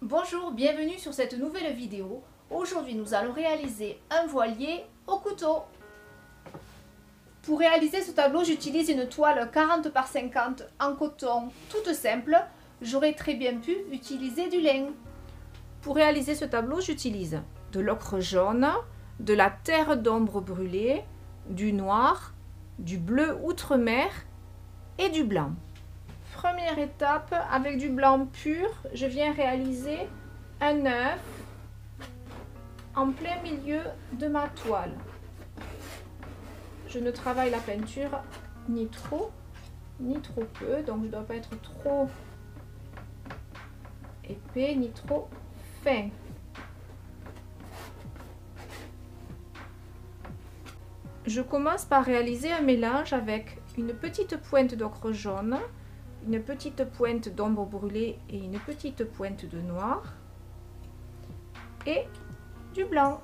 Bonjour, bienvenue sur cette nouvelle vidéo. Aujourd'hui, nous allons réaliser un voilier au couteau. Pour réaliser ce tableau, j'utilise une toile 40 par 50 en coton toute simple. J'aurais très bien pu utiliser du lin. Pour réaliser ce tableau, j'utilise de l'ocre jaune, de la terre d'ombre brûlée, du noir, du bleu outremer et du blanc. Première étape, avec du blanc pur, je viens réaliser un œuf en plein milieu de ma toile. Je ne travaille la peinture ni trop ni trop peu, donc je ne dois pas être trop épais ni trop fin. Je commence par réaliser un mélange avec une petite pointe d'ocre jaune, une petite pointe d'ombre brûlée et une petite pointe de noir et du blanc.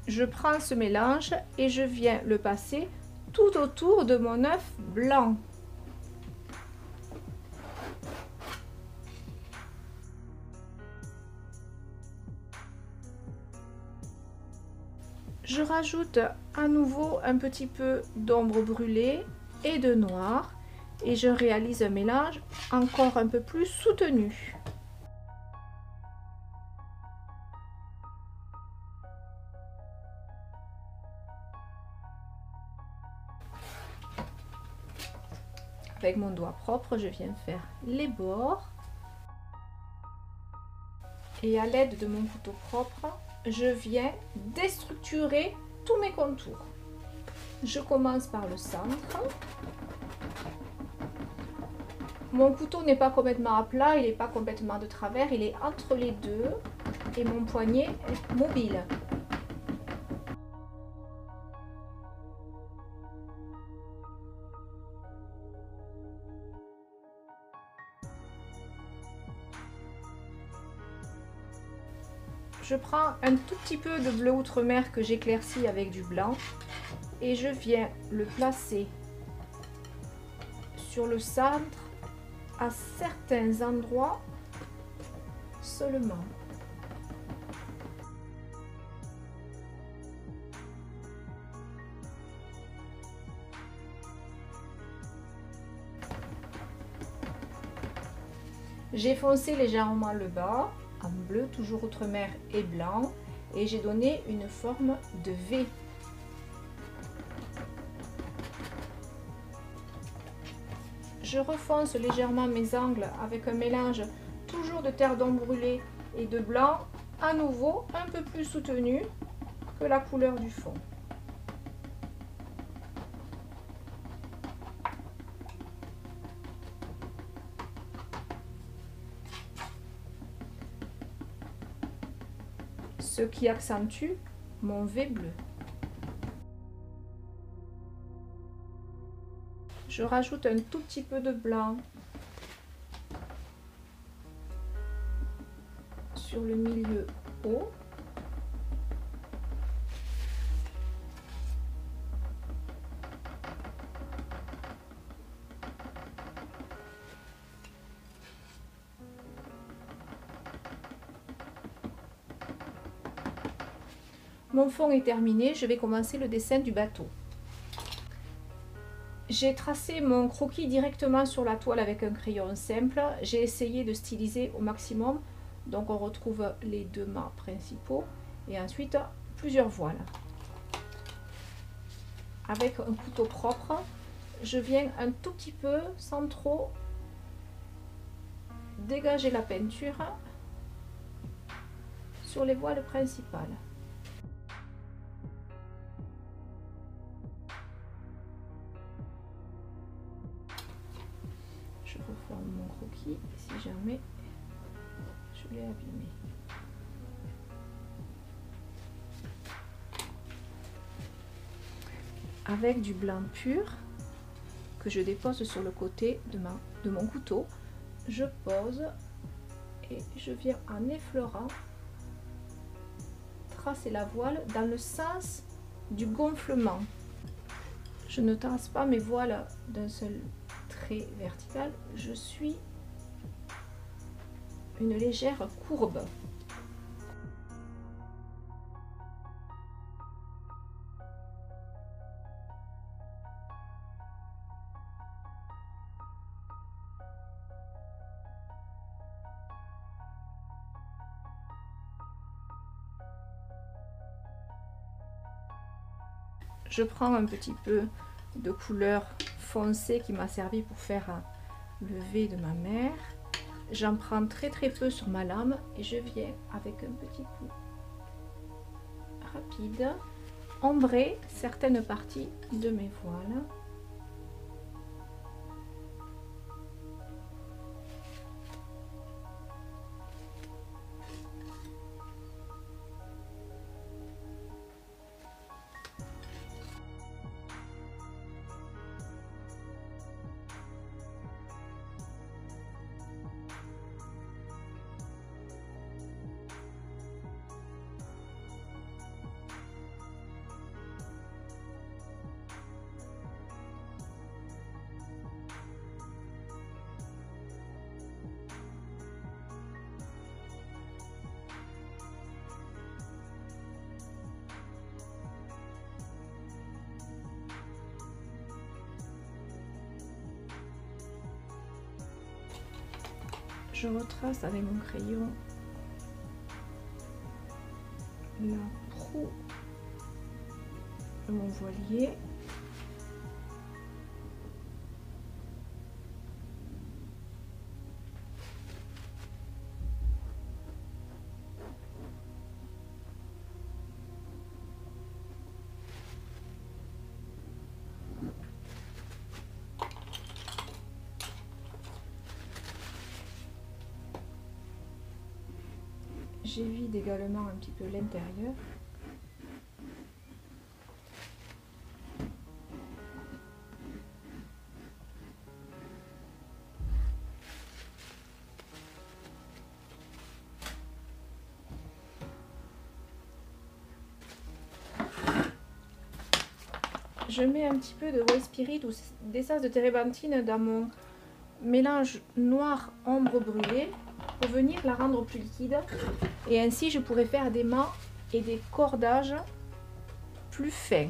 Je prends ce mélange et je viens le passer tout autour de mon œuf blanc. Je rajoute à nouveau un petit peu d'ombre brûlée et de noir et je réalise un mélange encore un peu plus soutenu. Avec mon doigt propre, je viens faire les bords et à l'aide de mon couteau propre, je viens déstructurer tous mes contours. Je commence par le centre. Mon couteau n'est pas complètement à plat, il n'est pas complètement de travers, il est entre les deux et mon poignet est mobile. Je prends un tout petit peu de bleu outremer que j'éclaircis avec du blanc et je viens le placer sur le centre à certains endroits seulement. J'ai foncé légèrement le bas en bleu, toujours outremer et blanc, et j'ai donné une forme de V. Je refonce légèrement mes angles avec un mélange toujours de terre d'ombre brûlée et de blanc, à nouveau un peu plus soutenu que la couleur du fond. Ce qui accentue mon V bleu. Je rajoute un tout petit peu de blanc sur le milieu haut. Mon fond est terminé, je vais commencer le dessin du bateau. J'ai tracé mon croquis directement sur la toile avec un crayon simple. J'ai essayé de styliser au maximum. Donc on retrouve les deux mâts principaux et ensuite plusieurs voiles. Avec un couteau propre, je viens un tout petit peu, sans trop, dégager la peinture sur les voiles principales. Je reforme mon croquis si jamais je l'ai abîmé. Avec du blanc pur que je dépose sur le côté de mon couteau, je pose et je viens en effleurant tracer la voile dans le sens du gonflement. Je ne trace pas mes voiles d'un seul trait vertical, je suis une légère courbe. Je prends un petit peu de couleur foncée qui m'a servi pour faire le V de ma mère. J'en prends très peu sur ma lame et je viens avec un petit coup rapide ombrer certaines parties de mes voiles. Je retrace avec mon crayon la proue de mon voilier. J'évite également un petit peu l'intérieur. Je mets un petit peu de white spirit ou d'essence de térébenthine dans mon mélange noir ombre brûlée pour venir la rendre plus liquide, et ainsi je pourrais faire des mâts et des cordages plus fins.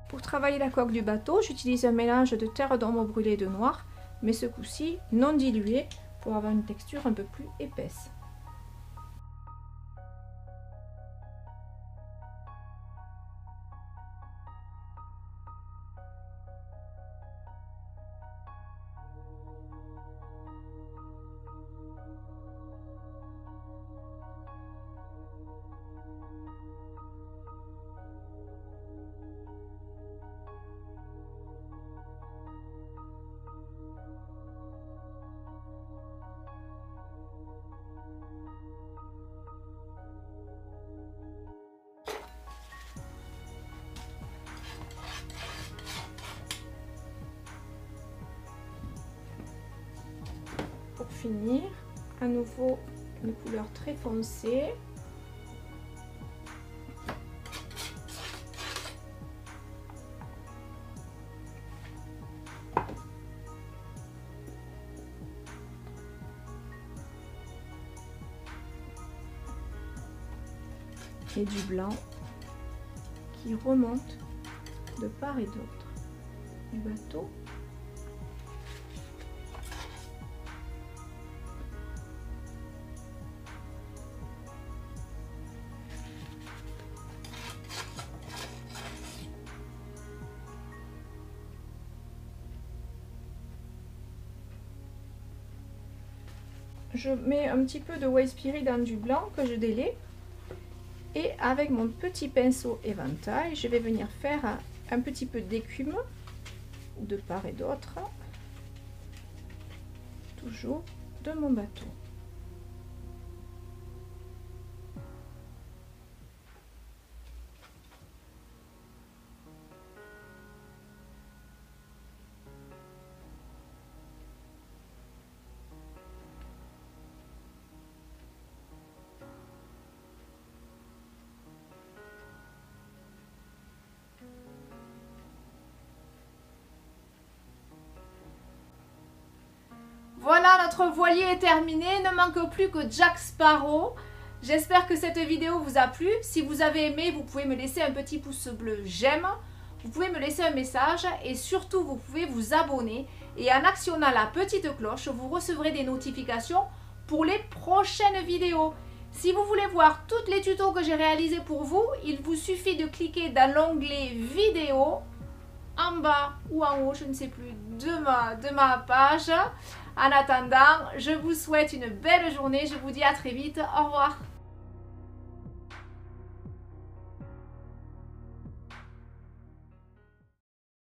Pour travailler la coque du bateau, j'utilise un mélange de terre d'ombre brûlée et de noir, mais ce coup-ci non dilué pour avoir une texture un peu plus épaisse. Pour finir, à nouveau une couleur très foncée. Et du blanc qui remonte de part et d'autre du bateau. Je mets un petit peu de White Spirit dans du blanc que je délaie. Et avec mon petit pinceau éventail, je vais venir faire un petit peu d'écume de part et d'autre, toujours de mon bateau. Voilà, notre voilier est terminé, il ne manque plus que Jack Sparrow. J'espère que cette vidéo vous a plu. Si vous avez aimé, vous pouvez me laisser un petit pouce bleu j'aime. Vous pouvez me laisser un message et surtout vous pouvez vous abonner. Et en actionnant la petite cloche, vous recevrez des notifications pour les prochaines vidéos. Si vous voulez voir tous les tutos que j'ai réalisés pour vous, il vous suffit de cliquer dans l'onglet vidéo en bas ou en haut, je ne sais plus, de ma page. En attendant, je vous souhaite une belle journée. Je vous dis à très vite. Au revoir.